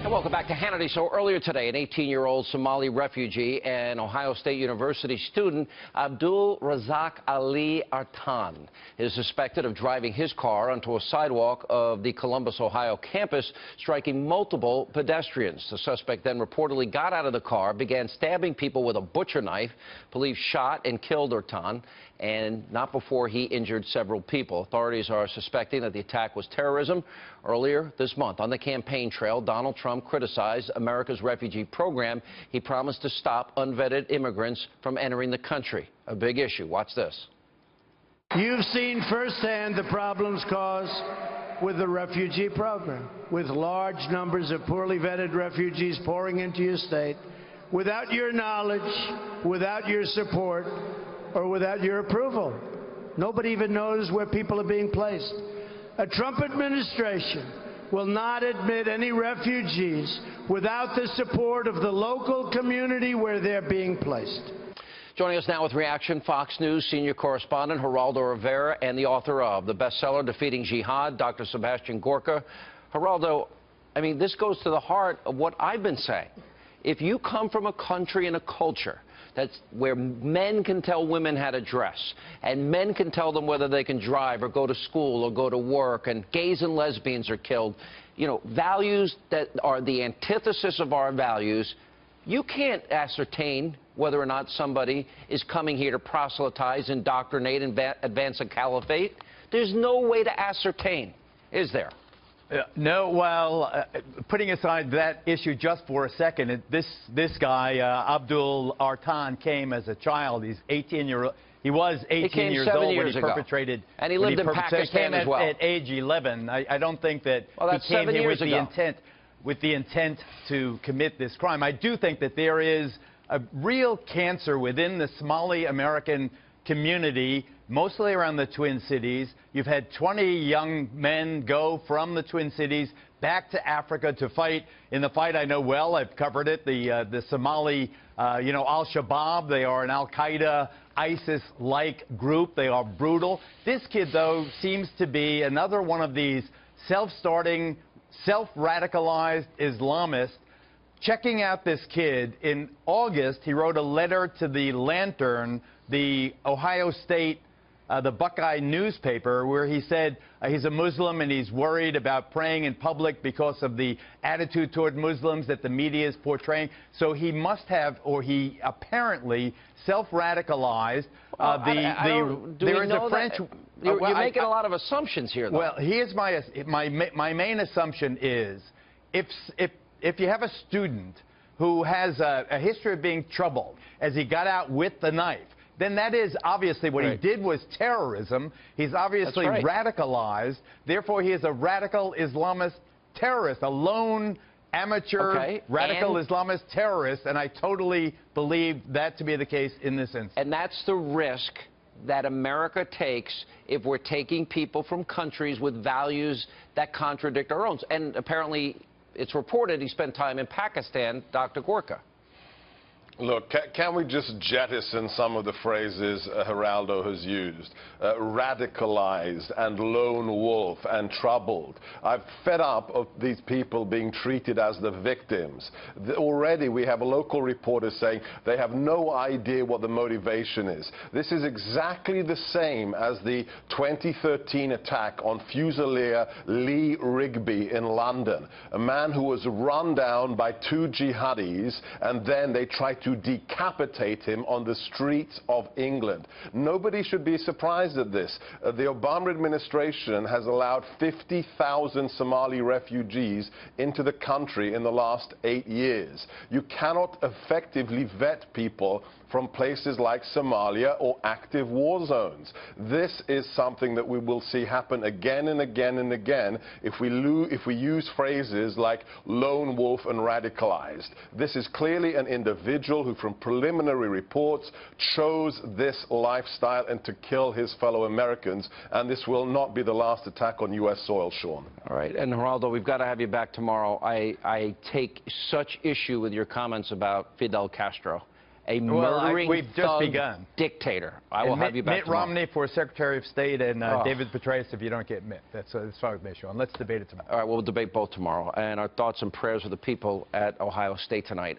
Welcome back to Hannity. So earlier today, an 18-year-old Somali refugee and Ohio State University student, Abdul Razak Ali Artan, is suspected of driving his car onto a sidewalk of the Columbus, Ohio campus, striking multiple pedestrians. The suspect then reportedly got out of the car, began stabbing people with a butcher knife. Police shot and killed Artan, and not before he injured several people. Authorities are suspecting that the attack was terrorism. Earlier this month, on the campaign trail, Donald Trump criticized America's refugee program. He promised to stop unvetted immigrants from entering the country. A big issue. Watch this. You've seen firsthand the problems caused with the refugee program, with large numbers of poorly vetted refugees pouring into your state without your knowledge, without your support, or without your approval. Nobody even knows where people are being placed. A Trump administration will not admit any refugees without the support of the local community where they're being placed. Joining us now with reaction, Fox News senior correspondent Geraldo Rivera and the author of the bestseller Defeating Jihad, Dr. Sebastian Gorka. Geraldo, I mean, this goes to the heart of what I've been saying. If you come from a country and a culture that's where men can tell women how to dress, and men can tell them whether they can drive or go to school or go to work, and gays and lesbians are killed, you know, values that are the antithesis of our values, you can't ascertain whether or not somebody is coming here to proselytize, indoctrinate, and advance a caliphate. There's no way to ascertain, is there? No, well, putting aside that issue just for a second, this guy, Abdul Artan, came as a child. He's 18 years old. He was 18 years old when he perpetrated. And he lived in Pakistan as well. At age 11. I don't think that he came here with the intent to commit this crime. I do think that there is a real cancer within the Somali American community, mostly around the Twin Cities. You've had 20 young men go from the Twin Cities back to Africa to fight in the fight I know well. I've covered it. The Somali, Al-Shabaab. They are an Al-Qaeda, ISIS-like group. They are brutal. This kid, though, seems to be another one of these self-starting, self-radicalized Islamists. Checking out this kid, in August, he wrote a letter to the Lantern, the Ohio State, the Buckeye newspaper, where he said he's a Muslim and he's worried about praying in public because of the attitude toward Muslims that the media is portraying. So he must have, or he apparently self-radicalized. You're making a lot of assumptions here, though. Well, here's my main assumption is, if you have a student who has a history of being troubled as he got out with the knife, then that is obviously what he did was terrorism. He's obviously radicalized. Therefore, he is a radical Islamist terrorist, a lone amateur radical Islamist terrorist, and I totally believe that to be the case in this instance. And that's the risk that America takes if we're taking people from countries with values that contradict our own. And apparently, it's reported he spent time in Pakistan, Dr. Gorka. Look, can we just jettison some of the phrases Geraldo has used? Radicalized and lone wolf and troubled. I'm fed up of these people being treated as the victims. Already we have local reporters saying they have no idea what the motivation is. This is exactly the same as the 2013 attack on Fusilier Lee Rigby in London, a man who was run down by two jihadis, and then they tried to decapitate him on the streets of England. Nobody should be surprised at this. The Obama administration has allowed 50,000 Somali refugees into the country in the last 8 years. You cannot effectively vet people from places like Somalia or active war zones. This is something that we will see happen again and again and again if we use phrases like lone wolf and radicalized. This is clearly an individual who, from preliminary reports, chose this lifestyle and to kill his fellow Americans, and this will not be the last attack on U.S. soil, Sean. All right, and Geraldo, we've got to have you back tomorrow. I take such issue with your comments about Fidel Castro a murdering we've just thug begun. dictator. I will have you back Mitt tomorrow. Romney for Secretary of State and David Petraeus if you don't get Mitt. That's what they show. And let's debate it tomorrow. All right, we'll debate both tomorrow. And our thoughts and prayers with the people at Ohio State tonight.